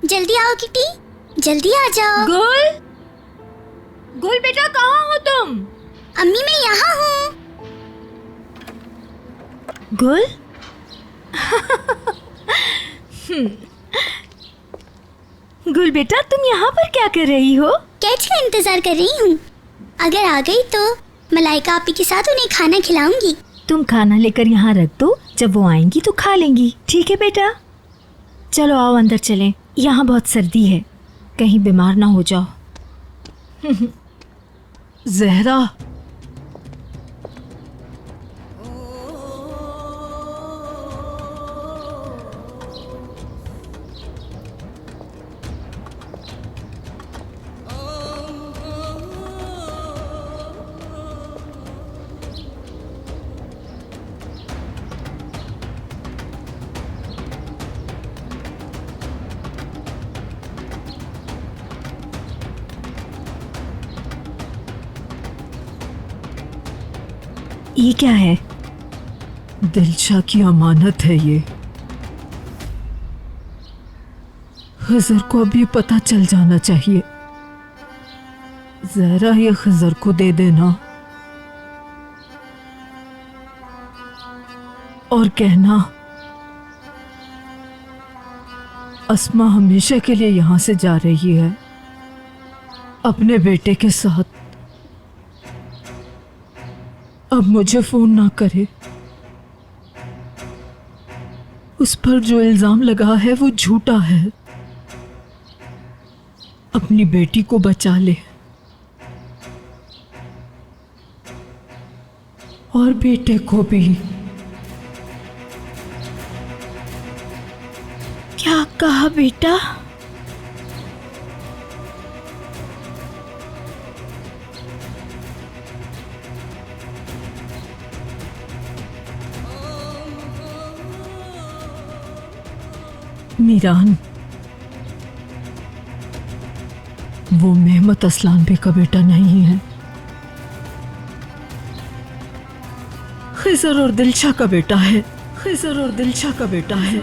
जल्दी आओ किटी, जल्दी आ जाओ। गुल, गुल बेटा कहाँ हो तुम? अम्मी मैं यहाँ हूँ। गुल गुल बेटा तुम यहाँ पर क्या कर रही हो? कैच का इंतजार कर रही हूँ। अगर आ गई तो मलाइका आपी के साथ उन्हें खाना खिलाऊंगी। तुम खाना लेकर यहाँ रख दो, जब वो आएंगी तो खा लेंगी। ठीक है बेटा, चलो आओ अंदर चलें। यहाँ बहुत सर्दी है, कहीं बीमार ना हो जाओ। जहरा, ये क्या है? दिलशा की अमानत है ये। खजर को अभी पता चल जाना चाहिए। जहरा ये खजर को दे देना और कहना अस्मा हमेशा के लिए यहां से जा रही है अपने बेटे के साथ। अब मुझे फोन ना करे। उस पर जो इल्जाम लगा है वो झूठा है। अपनी बेटी को बचा ले और बेटे को भी। क्या कहा बेटा? मीरान, वो मेहमत असलान बे का बेटा नहीं है, खिजर और दिलशा का बेटा है। खिजर और दिलशा का बेटा है।